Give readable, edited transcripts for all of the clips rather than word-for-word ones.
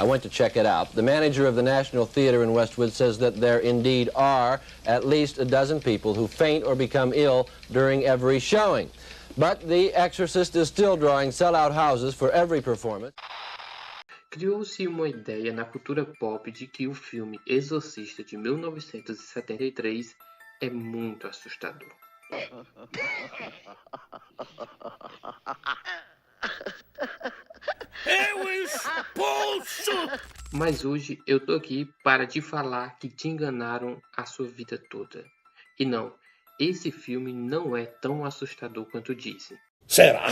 I went to check it out. The manager of the National Theatre in Westwood says that there indeed are at least a dozen people who faint or become ill during every showing. But The Exorcist is still drawing sellout houses for every performance. Criou-se uma ideia na cultura pop de que o filme Exorcista de 1973 é muito assustador. Eu expulso! Mas hoje eu tô aqui para te falar que te enganaram a sua vida toda. E não, esse filme não é tão assustador quanto dizem. Será?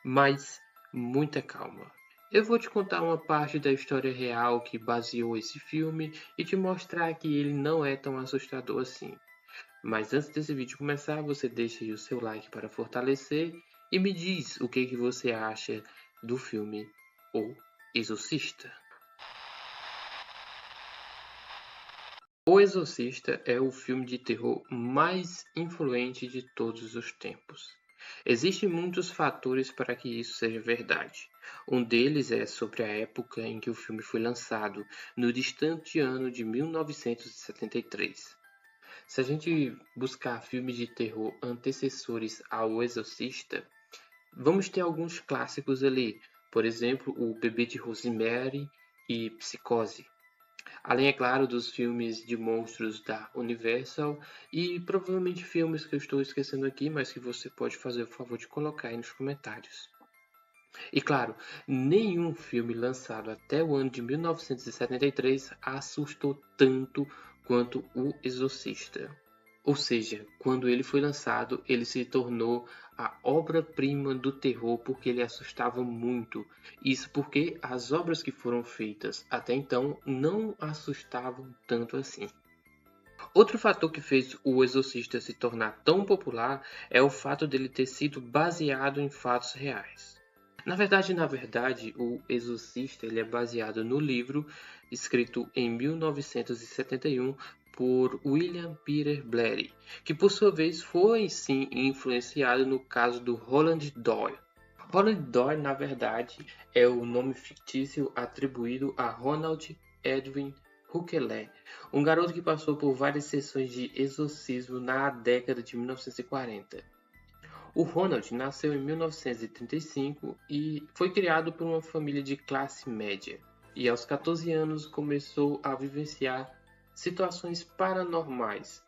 Mas muita calma. Eu vou te contar uma parte da história real que baseou esse filme e te mostrar que ele não é tão assustador assim. Mas antes desse vídeo começar, você deixa aí o seu like para fortalecer e me diz o que você acha do filme O Exorcista. O Exorcista é o filme de terror mais influente de todos os tempos. Existem muitos fatores para que isso seja verdade. Um deles é sobre a época em que o filme foi lançado, no distante ano de 1973. Se a gente buscar filmes de terror antecessores ao Exorcista, vamos ter alguns clássicos ali. Por exemplo, O Bebê de Rosemary e Psicose. Além, é claro, dos filmes de monstros da Universal e provavelmente filmes que eu estou esquecendo aqui, mas que você pode fazer o favor de colocar aí nos comentários. E claro, nenhum filme lançado até o ano de 1973 assustou tanto quanto O Exorcista. Ou seja, quando ele foi lançado, ele se tornou a obra-prima do terror porque ele assustava muito. Isso porque as obras que foram feitas até então não assustavam tanto assim. Outro fator que fez O Exorcista se tornar tão popular é o fato dele ter sido baseado em fatos reais. Na verdade, O Exorcista ele é baseado no livro escrito em 1971 por William Peter Blatty, que por sua vez foi sim influenciado no caso do Roland Doyle. Roland Doyle, na verdade, é o nome fictício atribuído a Ronald Edwin Hookeley, um garoto que passou por várias sessões de exorcismo na década de 1940. O Ronald nasceu em 1935 e foi criado por uma família de classe média. E aos 14 anos começou a vivenciar situações paranormais,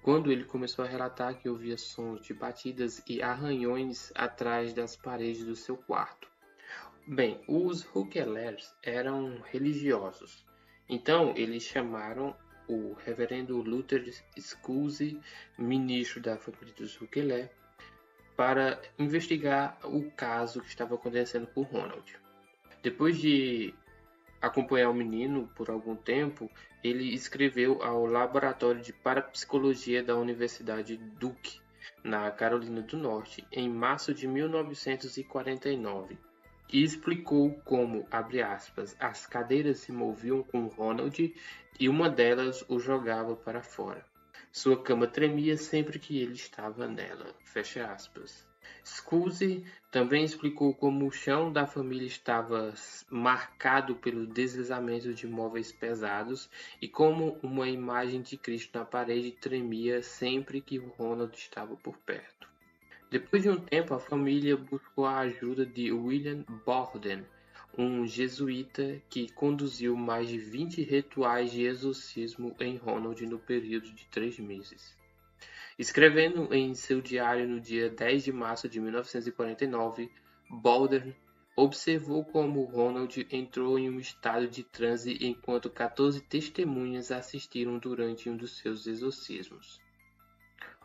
quando ele começou a relatar que ouvia sons de batidas e arranhões atrás das paredes do seu quarto. Bem, os Hookelers eram religiosos, então eles chamaram o reverendo Luther Scuse, ministro da família dos Hookeler, para investigar o caso que estava acontecendo com Ronald. Depois de acompanhar o menino por algum tempo, ele escreveu ao Laboratório de Parapsicologia da Universidade Duke, na Carolina do Norte, em março de 1949, e explicou como, abre aspas, as cadeiras se moviam com Ronald e uma delas o jogava para fora. Sua cama tremia sempre que ele estava nela, fecha aspas. Scuse também explicou como o chão da família estava marcado pelo deslizamento de móveis pesados e como uma imagem de Cristo na parede tremia sempre que o Ronald estava por perto. Depois de um tempo, a família buscou a ajuda de William Borden, um jesuíta que conduziu mais de 20 rituais de exorcismo em Ronald no período de 3 meses. Escrevendo em seu diário no dia 10 de março de 1949, Borden observou como Ronald entrou em um estado de transe enquanto 14 testemunhas assistiram durante um dos seus exorcismos.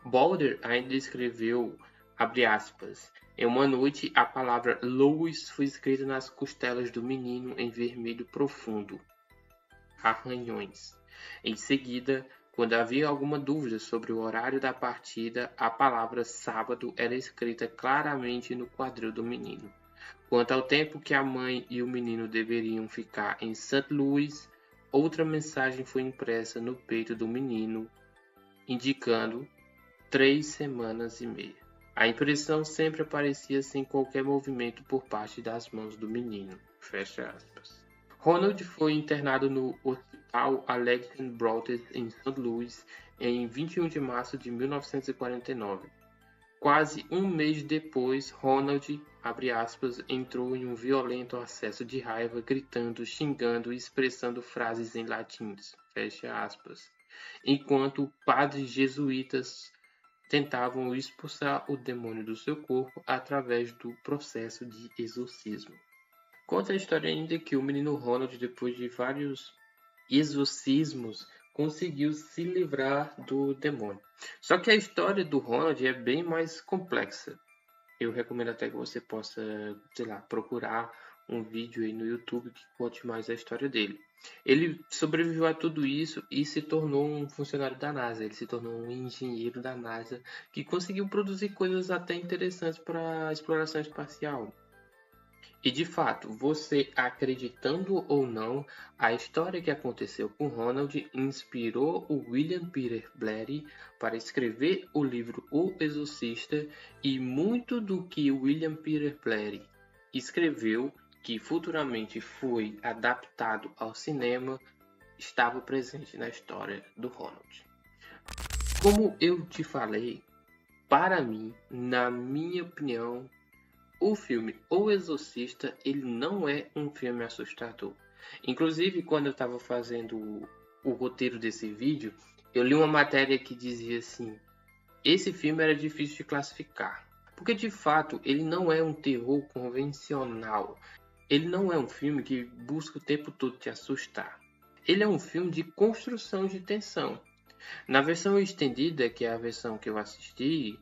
Borden ainda escreveu, abre aspas, em uma noite a palavra Louis foi escrita nas costelas do menino em vermelho profundo. Arranhões. Em seguida, quando havia alguma dúvida sobre o horário da partida, a palavra sábado era escrita claramente no quadril do menino. Quanto ao tempo que a mãe e o menino deveriam ficar em St. Louis, outra mensagem foi impressa no peito do menino, indicando 3 semanas e meia. A impressão sempre aparecia sem qualquer movimento por parte das mãos do menino. Fecha aspas. Ronald foi internado no Hospital Alexander Brothers em St. Louis em 21 de março de 1949. Quase um mês depois, Ronald, abre aspas, entrou em um violento acesso de raiva, gritando, xingando e expressando frases em latim, fecha aspas, enquanto padres jesuítas tentavam expulsar o demônio do seu corpo através do processo de exorcismo. Conta a história ainda que o menino Ronald, depois de vários exorcismos, conseguiu se livrar do demônio. Só que a história do Ronald é bem mais complexa. Eu recomendo até que você possa, sei lá, procurar um vídeo aí no YouTube que conte mais a história dele. Ele sobreviveu a tudo isso e se tornou um funcionário da NASA. Ele se tornou um engenheiro da NASA que conseguiu produzir coisas até interessantes para a exploração espacial. E de fato, você acreditando ou não, a história que aconteceu com Ronald inspirou o William Peter Blatty para escrever o livro O Exorcista, e muito do que William Peter Blatty escreveu, que futuramente foi adaptado ao cinema, estava presente na história do Ronald. Como eu te falei, para mim, na minha opinião, o filme O Exorcista, ele não é um filme assustador. Inclusive, quando eu estava fazendo o roteiro desse vídeo, eu li uma matéria que dizia assim: esse filme era difícil de classificar, porque de fato ele não é um terror convencional. Ele não é um filme que busca o tempo todo te assustar. Ele é um filme de construção de tensão. Na versão estendida, que é a versão que eu assisti,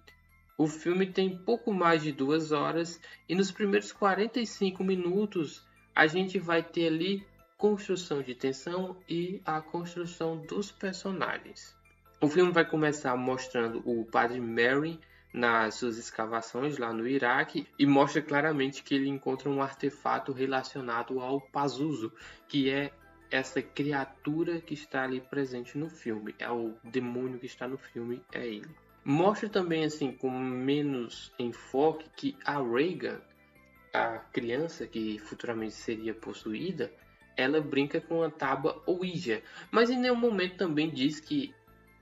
o filme tem pouco mais de 2 horas e nos primeiros 45 minutos a gente vai ter ali construção de tensão e a construção dos personagens. O filme vai começar mostrando o padre Merrin nas suas escavações lá no Iraque e mostra claramente que ele encontra um artefato relacionado ao Pazuzu, que é essa criatura que está ali presente no filme. É o demônio que está no filme, é ele. Mostra também, assim, com menos enfoque, que a Regan, a criança que futuramente seria possuída, ela brinca com a tábua Ouija, mas em nenhum momento também diz que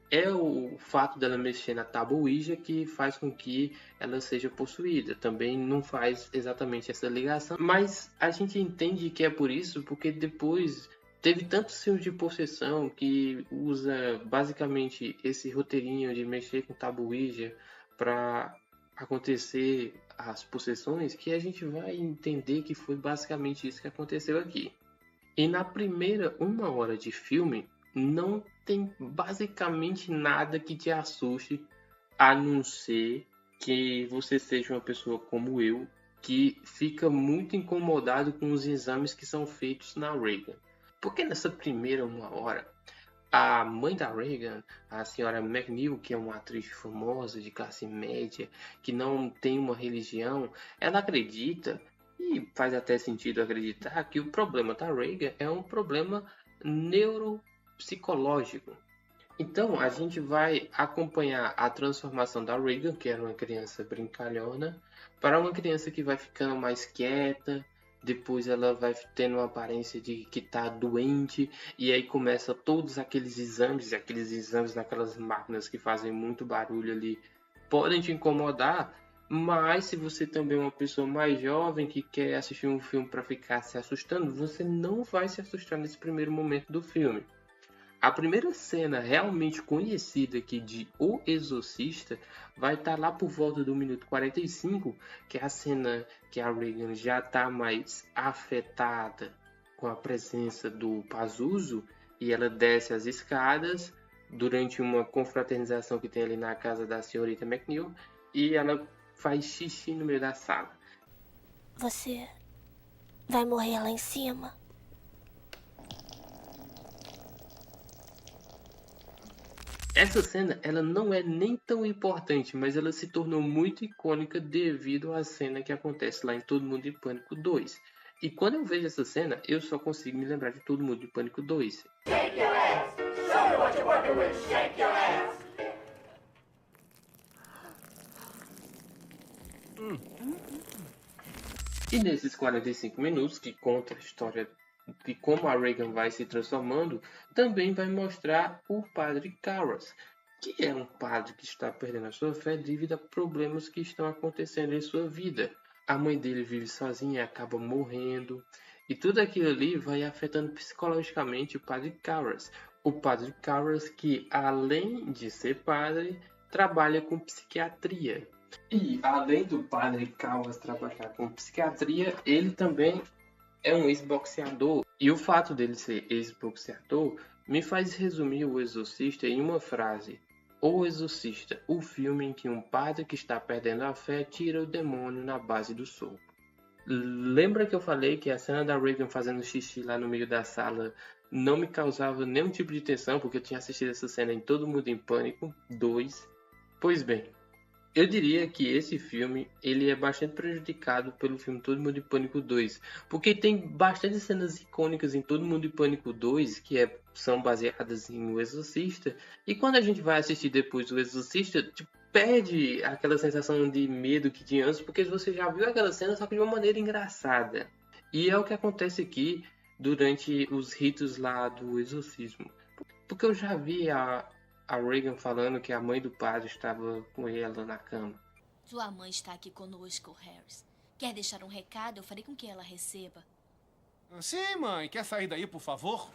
é o fato dela mexer na tábua Ouija que faz com que ela seja possuída. Também não faz exatamente essa ligação, mas a gente entende que é por isso, porque depois teve tantos filmes de possessão que usa basicamente esse roteirinho de mexer com tábua Ouija para acontecer as possessões, que a gente vai entender que foi basicamente isso que aconteceu aqui. E na primeira 1 hora de filme, não tem basicamente nada que te assuste, a não ser que você seja uma pessoa como eu, que fica muito incomodado com os exames que são feitos na Regan. Porque nessa primeira 1 hora, a mãe da Regan, a senhora McNeil, que é uma atriz famosa de classe média, que não tem uma religião, ela acredita, e faz até sentido acreditar, que o problema da Regan é um problema neuropsicológico. Então a gente vai acompanhar a transformação da Regan, que era uma criança brincalhona, para uma criança que vai ficando mais quieta. Depois ela vai tendo uma aparência de que está doente, e aí começa todos aqueles exames naquelas máquinas que fazem muito barulho ali, podem te incomodar. Mas se você também é uma pessoa mais jovem que quer assistir um filme para ficar se assustando, você não vai se assustar nesse primeiro momento do filme. A primeira cena realmente conhecida aqui de O Exorcista vai estar lá por volta do minuto 45, que é a cena que a Regan já está mais afetada com a presença do Pazuzu, e ela desce as escadas durante uma confraternização que tem ali na casa da senhorita McNeil, e ela faz xixi no meio da sala. Você vai morrer lá em cima? Essa cena, ela não é nem tão importante, mas ela se tornou muito icônica devido à cena que acontece lá em Todo Mundo em Pânico 2. E quando eu vejo essa cena, eu só consigo me lembrar de Todo Mundo em Pânico 2. Shake your ass! Show me what you're working with! Shake your ass! E nesses 45 minutos, que conta a história de como a Regan vai se transformando, também vai mostrar o padre Karras, que é um padre que está perdendo a sua fé devido a problemas que estão acontecendo em sua vida. A mãe dele vive sozinha e acaba morrendo, e tudo aquilo ali vai afetando psicologicamente o padre Karras. O padre Karras que, além de ser padre, trabalha com psiquiatria. E, além do padre Karras trabalhar com psiquiatria, ele também é um ex-boxeador. E o fato dele ser ex-boxeador me faz resumir O Exorcista em uma frase. O Exorcista, o filme em que um padre que está perdendo a fé tira o demônio na base do soco. Lembra que eu falei que a cena da Regan fazendo xixi lá no meio da sala não me causava nenhum tipo de tensão, porque eu tinha assistido essa cena em Todo Mundo em Pânico 2? Pois bem, eu diria que esse filme ele é bastante prejudicado pelo filme Todo Mundo em Pânico 2, porque tem bastante cenas icônicas em Todo Mundo em Pânico 2 que são baseadas em O Exorcista, e quando a gente vai assistir depois O Exorcista, tipo, perde aquela sensação de medo que tinha antes, porque você já viu aquela cena só que de uma maneira engraçada. E é o que acontece aqui durante os ritos lá do exorcismo. Porque eu já vi a Regan falando que a mãe do padre estava com ela na cama. Sua mãe está aqui conosco, Harris. Quer deixar um recado? Eu farei com que ela receba. Sim, mãe. Quer sair daí, por favor?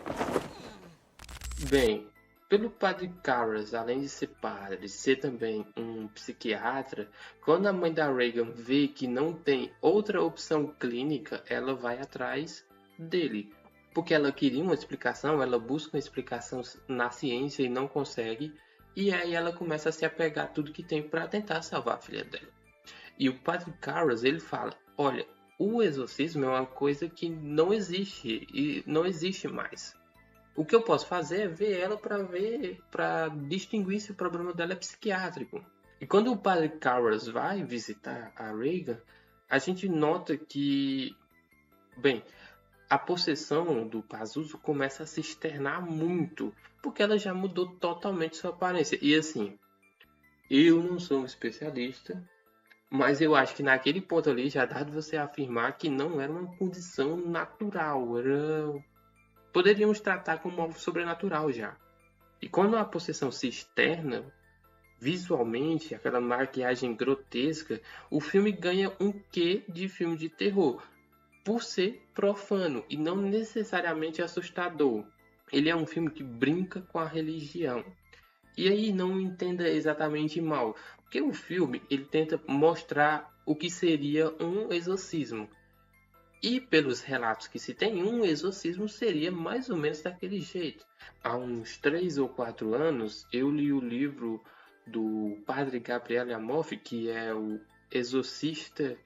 Bem, pelo padre Karras, além de ser padre, ser também um psiquiatra, quando a mãe da Regan vê que não tem outra opção clínica, ela vai atrás dele. Porque ela queria uma explicação, ela busca uma explicação na ciência e não consegue, e aí ela começa a se apegar a tudo que tem para tentar salvar a filha dela. E o padre Karras, ele fala, olha, o exorcismo é uma coisa que não existe e não existe mais. O que eu posso fazer é ver ela para distinguir se o problema dela é psiquiátrico. E quando o padre Karras vai visitar a Regan, a gente nota que, bem, a possessão do Pazuzu começa a se externar muito, porque ela já mudou totalmente sua aparência. E assim, eu não sou um especialista, mas eu acho que naquele ponto ali já dá de você afirmar que não era uma condição natural, poderíamos tratar como algo sobrenatural já. E quando a possessão se externa, visualmente, aquela maquiagem grotesca, o filme ganha um quê de filme de terror, por ser profano e não necessariamente assustador. Ele é um filme que brinca com a religião. E aí não entenda exatamente mal, porque o filme ele tenta mostrar o que seria um exorcismo. E pelos relatos que se tem, um exorcismo seria mais ou menos daquele jeito. Há uns 3 ou 4 anos, eu li o livro do padre Gabriele Amorfi, que é o exorcista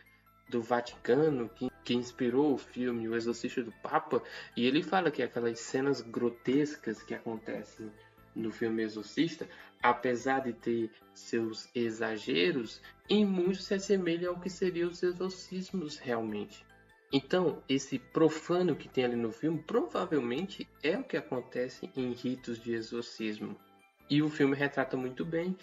do Vaticano, que inspirou o filme O Exorcista do Papa, e ele fala que aquelas cenas grotescas que acontecem no filme Exorcista, apesar de ter seus exageros, em muito se assemelha ao que seriam os exorcismos realmente. Então, esse profano que tem ali no filme provavelmente é o que acontece em ritos de exorcismo. E o filme retrata muito bem,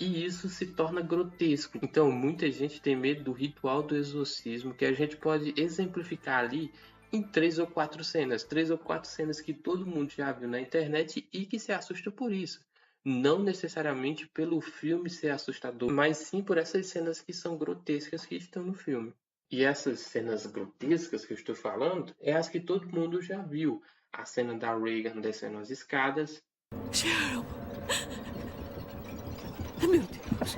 e isso se torna grotesco. Então, muita gente tem medo do ritual do exorcismo, que a gente pode exemplificar ali em 3 ou 4 cenas. 3 ou 4 cenas que todo mundo já viu na internet e que se assusta por isso. Não necessariamente pelo filme ser assustador, mas sim por essas cenas que são grotescas que estão no filme. E essas cenas grotescas que eu estou falando é as que todo mundo já viu. A cena da Regan descendo as escadas. Cheryl! Meu Deus!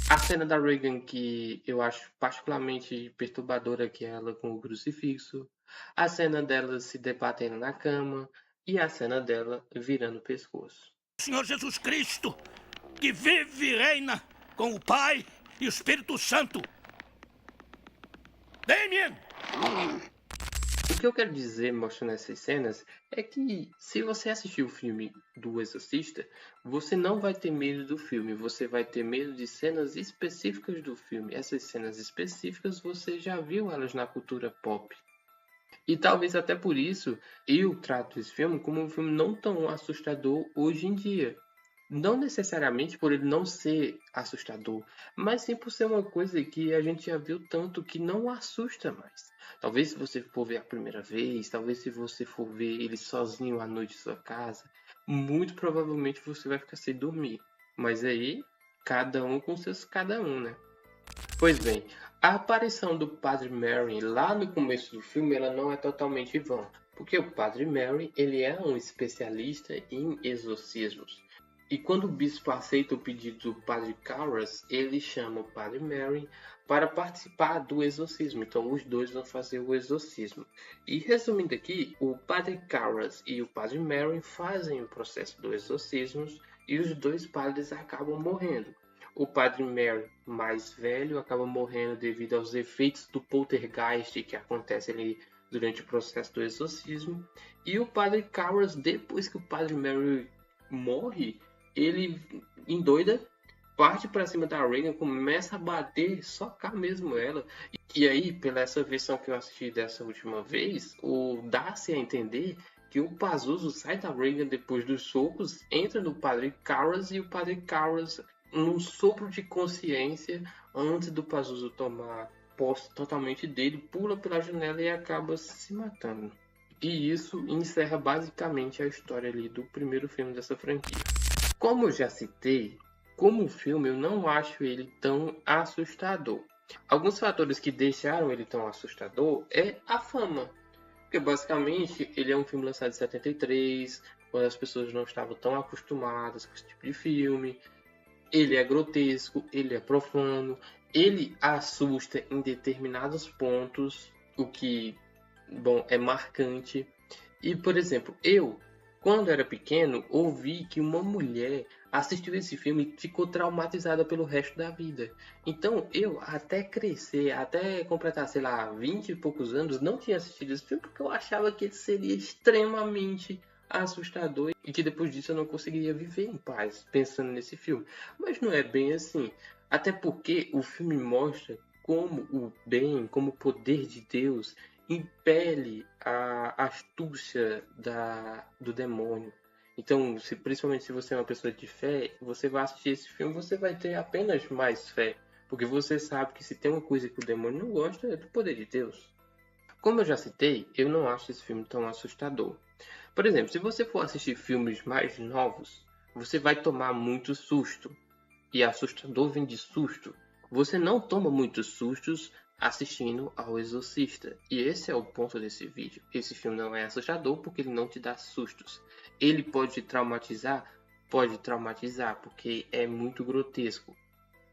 A cena da Regan que eu acho particularmente perturbadora, que é ela com o crucifixo. A cena dela se debatendo na cama. E a cena dela virando o pescoço. Senhor Jesus Cristo, que vive e reina com o Pai e o Espírito Santo. Damien! O que eu quero dizer mostrando essas cenas é que se você assistir o filme do Exorcista, você não vai ter medo do filme, você vai ter medo de cenas específicas do filme. Essas cenas específicas você já viu elas na cultura pop. E talvez até por isso eu trato esse filme como um filme não tão assustador hoje em dia. Não necessariamente por ele não ser assustador, mas sim por ser uma coisa que a gente já viu tanto que não assusta mais. Talvez se você for ver a primeira vez, talvez se você for ver ele sozinho à noite em sua casa, muito provavelmente você vai ficar sem dormir. Mas aí, cada um com seus cada um, né? Pois bem, a aparição do Padre Mary lá no começo do filme ela não é totalmente vã, porque o Padre Mary ele é um especialista em exorcismos. E quando o bispo aceita o pedido do Padre Carras, ele chama o Padre Mary para participar do exorcismo. Então os dois vão fazer o exorcismo. E resumindo aqui, o Padre Carras e o Padre Mary fazem o processo do exorcismo e os dois padres acabam morrendo. O Padre Mary, mais velho, acaba morrendo devido aos efeitos do poltergeist que acontece ali durante o processo do exorcismo. E o Padre Carras, depois que o Padre Mary morre, ele endoida, parte para cima da Regan, começa a bater, socar mesmo ela. E aí, pela essa versão que eu assisti dessa última vez, dá-se a entender que o Pazuzu sai da Regan depois dos socos, entra no Padre Carras e o Padre Carras, num sopro de consciência, antes do Pazuzu tomar posse totalmente dele, pula pela janela e acaba se matando. E isso encerra basicamente a história ali do primeiro filme dessa franquia. Como eu já citei, como filme eu não acho ele tão assustador. Alguns fatores que deixaram ele tão assustador é a fama. Porque basicamente ele é um filme lançado em 73, quando as pessoas não estavam tão acostumadas com esse tipo de filme. Ele é grotesco, ele é profano, ele assusta em determinados pontos, o que, bom, é marcante. E, por exemplo, eu, quando era pequeno, ouvi que uma mulher assistiu esse filme e ficou traumatizada pelo resto da vida. Então, eu, até crescer, até completar, sei lá, 20 e poucos anos, não tinha assistido esse filme porque eu achava que ele seria extremamente assustador e que depois disso eu não conseguiria viver em paz pensando nesse filme. Mas não é bem assim. Até porque o filme mostra como o bem, como o poder de Deus impele a astúcia do demônio. Então, principalmente se você é uma pessoa de fé, você vai assistir esse filme, você vai ter apenas mais fé. Porque você sabe que se tem uma coisa que o demônio não gosta, é do poder de Deus. Como eu já citei, eu não acho esse filme tão assustador. Por exemplo, se você for assistir filmes mais novos, você vai tomar muito susto. E assustador vem de susto. Você não toma muitos sustos assistindo ao Exorcista. E esse é o ponto desse vídeo. Esse filme não é assustador porque ele não te dá sustos. Ele pode te traumatizar? Pode traumatizar, porque é muito grotesco.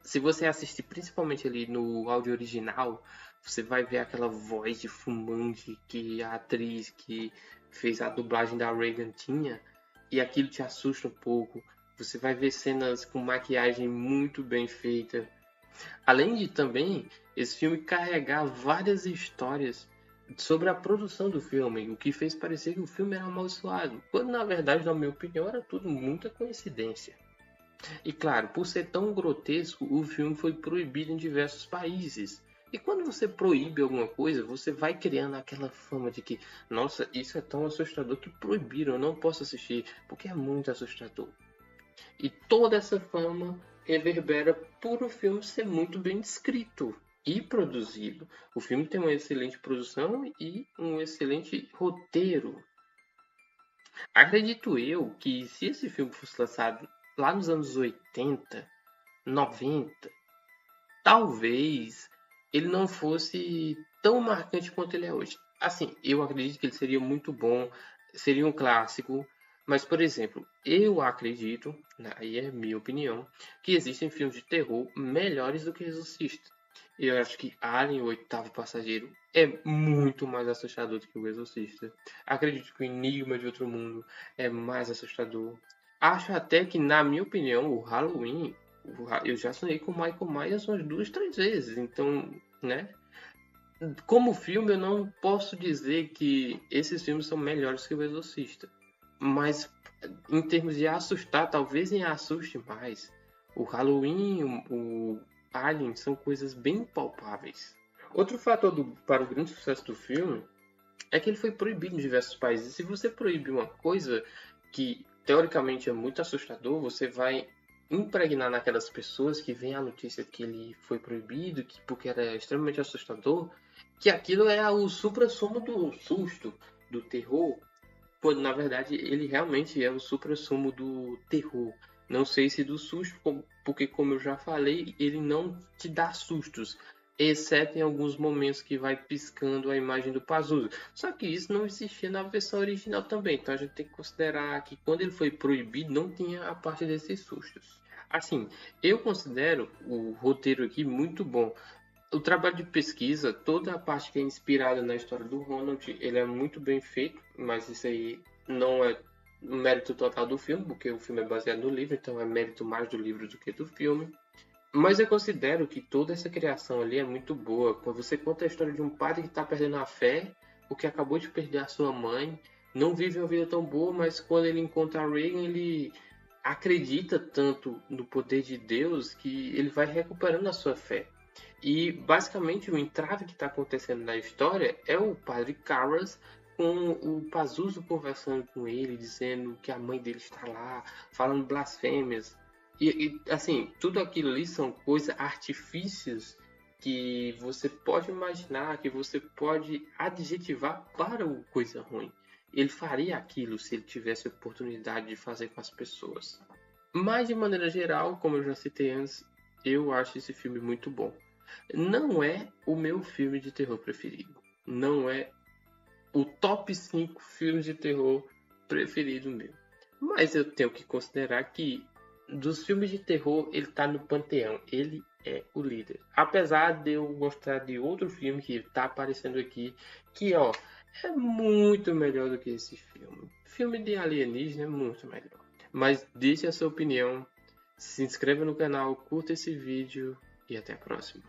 Se você assistir principalmente ali no áudio original, você vai ver aquela voz de fumante que a atriz que fez a dublagem da Regan tinha, e aquilo te assusta um pouco. Você vai ver cenas com maquiagem muito bem feita. Além de também esse filme carregar várias histórias sobre a produção do filme, o que fez parecer que o filme era amaldiçoado, quando na verdade, na minha opinião, era tudo muita coincidência. E claro, por ser tão grotesco, o filme foi proibido em diversos países. E quando você proíbe alguma coisa, você vai criando aquela fama de que, nossa, isso é tão assustador que proibiram, eu não posso assistir, porque é muito assustador. E toda essa fama reverbera por o filme ser muito bem descrito e produzido. O filme tem uma excelente produção e um excelente roteiro. Acredito eu que se esse filme fosse lançado lá nos anos 80, 90, talvez ele não fosse tão marcante quanto ele é hoje. Assim, eu acredito que ele seria muito bom, seria um clássico, mas, por exemplo, eu acredito, aí é minha opinião, que existem filmes de terror melhores do que Exorcista. Eu acho que Alien, o Oitavo Passageiro, é muito mais assustador do que o Exorcista. Acredito que o Enigma de Outro Mundo é mais assustador. Acho até que, na minha opinião, o Halloween, eu já sonhei com o Michael Myers umas 2, 3 vezes. Então, né? Como filme, eu não posso dizer que esses filmes são melhores que o Exorcista. Mas, em termos de assustar, talvez me assuste mais. O Halloween, o Alien são coisas bem palpáveis. Outro fator para o grande sucesso do filme é que ele foi proibido em diversos países. Se você proíbe uma coisa que teoricamente é muito assustador, você vai impregnar naquelas pessoas que veem a notícia que ele foi proibido, porque era extremamente assustador, que aquilo é o suprassumo do susto, do terror, quando na verdade ele realmente é o suprassumo do terror. Não sei se do susto, porque como eu já falei, ele não te dá sustos, exceto em alguns momentos que vai piscando a imagem do Pazuzu. Só que isso não existia na versão original também, então a gente tem que considerar que quando ele foi proibido não tinha a parte desses sustos. Assim, eu considero o roteiro aqui muito bom. O trabalho de pesquisa, toda a parte que é inspirada na história do Ronald, ele é muito bem feito, mas isso aí não é mérito total do filme, porque o filme é baseado no livro, então é mérito mais do livro do que do filme. Mas eu considero que toda essa criação ali é muito boa. Quando você conta a história de um padre que está perdendo a fé, porque acabou de perder a sua mãe, não vive uma vida tão boa, mas quando ele encontra a Regan, ele acredita tanto no poder de Deus que ele vai recuperando a sua fé. E basicamente o entrave que está acontecendo na história é o padre Karras com o Pazuzu conversando com ele, dizendo que a mãe dele está lá, falando blasfêmias. E assim, tudo aquilo ali são coisas, artifícios que você pode imaginar, que você pode adjetivar para o coisa ruim. Ele faria aquilo se ele tivesse a oportunidade de fazer com as pessoas. Mas de maneira geral, como eu já citei antes, eu acho esse filme muito bom. Não é o meu filme de terror preferido. Não é o top 5 filmes de terror preferido meu. Mas eu tenho que considerar que dos filmes de terror ele está no panteão. Ele é o líder. Apesar de eu gostar de outro filme que está aparecendo aqui, que é muito melhor do que esse filme. Filme de alienígena é muito melhor. Mas deixe a sua opinião, se inscreva no canal, curta esse vídeo e até a próxima.